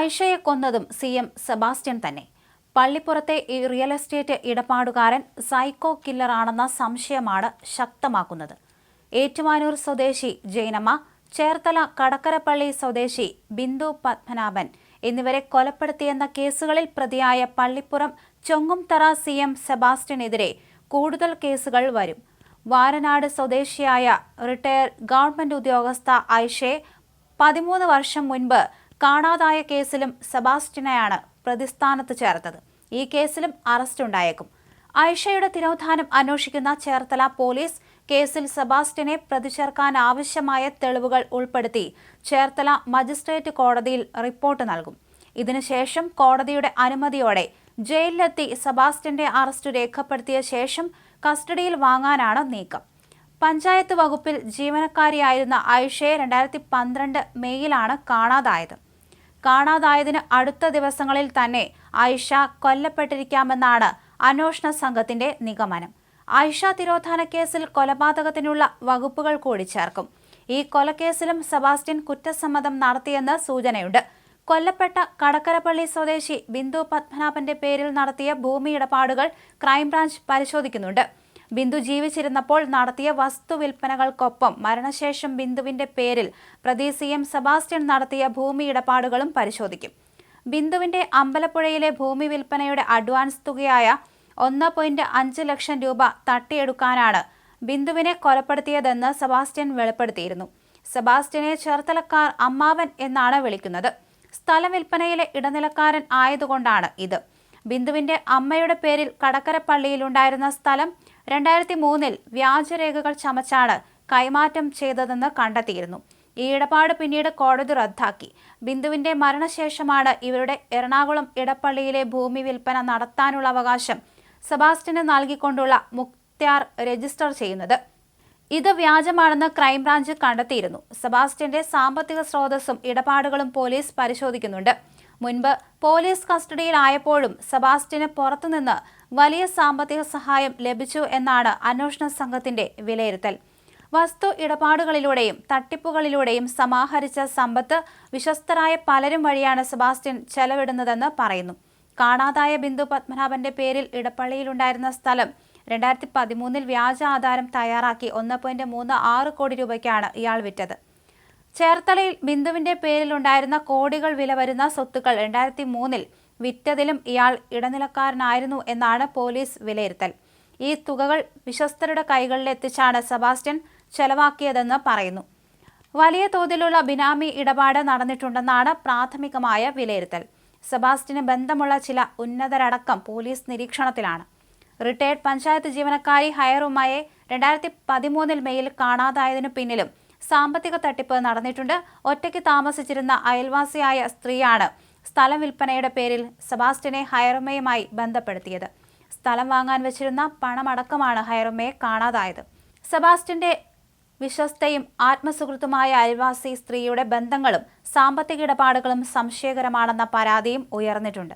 ഐഷയെ കൊന്നതും CM Sebastian തന്നെ. പള്ളിപ്പുറത്തെ ഈ real estate ഇടപാടുകാരൻ psycho കില്ലറാണെന്ന സംശയമാണ് ശക്തമാക്കുന്നത്. ഏറ്റുമാനൂർ സ്വദേശി ജൈനമ്മ, ചേർത്തല കടക്കരപ്പള്ളി സ്വദേശി ബിന്ദു പത്മനാഭൻ എന്നിവരെ കൊലപ്പെടുത്തിയെന്ന കേസുകളിൽ പ്രതിയായ പള്ളിപ്പുറം ചൊങ്ങുംതറ CM സെബാസ്റ്റ്യനെതിരെ കൂടുതൽ കേസുകൾ വരും. വാരനാട് സ്വദേശിയായ റിട്ടയർഡ് ഗവൺമെന്റ് ഉദ്യോഗസ്ഥ ഐഷയെ 13 വർഷം മുൻപ് കാണാതായ കേസിലും സെബാസ്റ്റ്യനെയാണ് പ്രതിസ്ഥാനത്ത് ചേർത്തത്. ഈ കേസിലും അറസ്റ്റ് ഉണ്ടായേക്കും. ഐഷയുടെ തിരോധാനം അന്വേഷിക്കുന്ന ചേർത്തല പോലീസ് കേസിൽ സെബാസ്റ്റ്യനെ പ്രതി ചേർക്കാൻ ആവശ്യമായ തെളിവുകൾ ഉൾപ്പെടുത്തി ചേർത്തല മജിസ്ട്രേറ്റ് കോടതിയിൽ റിപ്പോർട്ട് നൽകും. ഇതിനുശേഷം കോടതിയുടെ അനുമതിയോടെ ജയിലിലെത്തി സെബാസ്റ്റ്യന്റെ അറസ്റ്റ് രേഖപ്പെടുത്തിയ ശേഷം കസ്റ്റഡിയിൽ വാങ്ങാനാണ് നീക്കം. പഞ്ചായത്ത് വകുപ്പിൽ ജീവനക്കാരിയായിരുന്ന ഐഷയെ 2012 മെയ്യിലാണ് കാണാതായത്. കാണാതായതിന് അടുത്ത ദിവസങ്ങളിൽ തന്നെ ഐഷ കൊല്ലപ്പെട്ടിരിക്കാമെന്നാണ് അന്വേഷണ സംഘത്തിന്റെ നിഗമനം. ഐഷ തിരോധാന കേസിൽ കൊലപാതകത്തിനുള്ള വകുപ്പുകൾ കൂടി ചേർക്കും. ഈ കൊലക്കേസിലും സെബാസ്റ്റ്യൻ കുറ്റസമ്മതം നടത്തിയെന്ന് സൂചനയുണ്ട്. കൊല്ലപ്പെട്ട കടക്കരപ്പള്ളി സ്വദേശി ബിന്ദു പത്മനാഭന്റെ പേരിൽ നടത്തിയ ഭൂമി ഇടപാടുകൾ ക്രൈംബ്രാഞ്ച് പരിശോധിക്കുന്നുണ്ട്. ബിന്ദു ജീവിച്ചിരുന്നപ്പോൾ നടത്തിയ വസ്തുവിൽപ്പനകൾക്കൊപ്പം മരണശേഷം ബിന്ദുവിന്റെ പേരിൽ പ്രതി CM സെബാസ്റ്റ്യൻ നടത്തിയ ഭൂമി ഇടപാടുകളും പരിശോധിക്കും. ബിന്ദുവിന്റെ അമ്പലപ്പുഴയിലെ ഭൂമി വിൽപ്പനയുടെ അഡ്വാൻസ് തുകയായ 1.5 ലക്ഷം രൂപ തട്ടിയെടുക്കാനാണ് ബിന്ദുവിനെ കൊലപ്പെടുത്തിയതെന്ന് സെബാസ്റ്റ്യൻ വെളിപ്പെടുത്തിയിരുന്നു. സെബാസ്റ്റ്യനെ ചേർത്തലക്കാർ അമ്മാവൻ എന്നാണ് വിളിക്കുന്നത്. സ്ഥലം വിൽപ്പനയിലെ ഇടനിലക്കാരൻ ആയതുകൊണ്ടാണ് ഇത്. ബിന്ദുവിന്റെ അമ്മയുടെ പേരിൽ കടക്കരപ്പള്ളിയിലുണ്ടായിരുന്ന സ്ഥലം 2003 വ്യാജരേഖകൾ ചമച്ചാണ് കൈമാറ്റം ചെയ്തതെന്ന് കണ്ടെത്തിയിരുന്നു. ഈ ഇടപാട് പിന്നീട് കോടതി റദ്ദാക്കി. ബിന്ദുവിന്റെ മരണശേഷമാണ് ഇവരുടെ എറണാകുളം ഇടപ്പള്ളിയിലെ ഭൂമി വിൽപ്പന നടത്താനുള്ള അവകാശം സെബാസ്റ്റ്യന് നൽകിക്കൊണ്ടുള്ള മുക്ത്യാർ രജിസ്റ്റർ ചെയ്യുന്നത്. ഇത് വ്യാജമാണെന്ന് ക്രൈംബ്രാഞ്ച് കണ്ടെത്തിയിരുന്നു. സെബാസ്റ്റ്യന്റെ സാമ്പത്തിക സ്രോതസ്സും ഇടപാടുകളും പോലീസ് പരിശോധിക്കുന്നുണ്ട്. മുൻപ് പോലീസ് കസ്റ്റഡിയിലായപ്പോഴും സെബാസ്റ്റ്യന് പുറത്തുനിന്ന് വലിയ സാമ്പത്തിക സഹായം ലഭിച്ചു എന്നാണ് അന്വേഷണ സംഘത്തിന്റെ വിലയിരുത്തൽ. വസ്തു ഇടപാടുകളിലൂടെയും തട്ടിപ്പുകളിലൂടെയും സമാഹരിച്ച സമ്പത്ത് വിശ്വസ്തരായ പലരും വഴിയാണ് സെബാസ്റ്റ്യൻ ചെലവിടുന്നതെന്ന് പറയുന്നു. കാണാതായ ബിന്ദു പത്മനാഭന്റെ പേരിൽ ഇടപ്പള്ളിയിലുണ്ടായിരുന്ന സ്ഥലം 2013 വ്യാജ ആധാരം തയ്യാറാക്കി 1.36 കോടി രൂപയ്ക്കാണ് ഇയാൾ വിറ്റത്. ചേർത്തലയിൽ ബിന്ദുവിന്റെ പേരിലുണ്ടായിരുന്ന കോടികൾ വില വരുന്ന സ്വത്തുക്കൾ 2003 വിറ്റതിലും ഇയാൾ ഇടനിലക്കാരനായിരുന്നു എന്നാണ് പോലീസ് വിലയിരുത്തൽ. ഈ തുകകൾ വിശ്വസ്തരുടെ കൈകളിലെത്തിച്ചാണ് സെബാസ്റ്റ്യൻ ചെലവാക്കിയതെന്ന് പറയുന്നു. വലിയ തോതിലുള്ള ബിനാമി ഇടപാട് നടന്നിട്ടുണ്ടെന്നാണ് പ്രാഥമികമായ വിലയിരുത്തൽ. സെബാസ്റ്റ്യന് ബന്ധമുള്ള ചില ഉന്നതരടക്കം പോലീസ് നിരീക്ഷണത്തിലാണ്. റിട്ടയർഡ് പഞ്ചായത്ത് ജീവനക്കാരി ഹയറുമ്മയെ 2013 മെയ്യിൽ കാണാതായതിനു പിന്നിലും സാമ്പത്തിക തട്ടിപ്പ് നടന്നിട്ടുണ്ട്. ഒറ്റയ്ക്ക് താമസിച്ചിരുന്ന അയൽവാസിയായ സ്ത്രീയാണ് സ്ഥലം വിൽപ്പനയുടെ പേരിൽ സെബാസ്റ്റ്യനെ ഹയറുമ്മയുമായി ബന്ധപ്പെടുത്തിയത്. സ്ഥലം വാങ്ങാൻ വെച്ചിരുന്ന പണമടക്കമാണ് ഹയറുമ്മയെ കാണാതായത്. സെബാസ്റ്റ്യന്റെ വിശ്വസ്തയും ആത്മസുഹൃത്തുമായ അയൽവാസി സ്ത്രീയുടെ ബന്ധങ്ങളും സാമ്പത്തിക ഇടപാടുകളും സംശയകരമാണെന്ന പരാതിയും ഉയർന്നിട്ടുണ്ട്.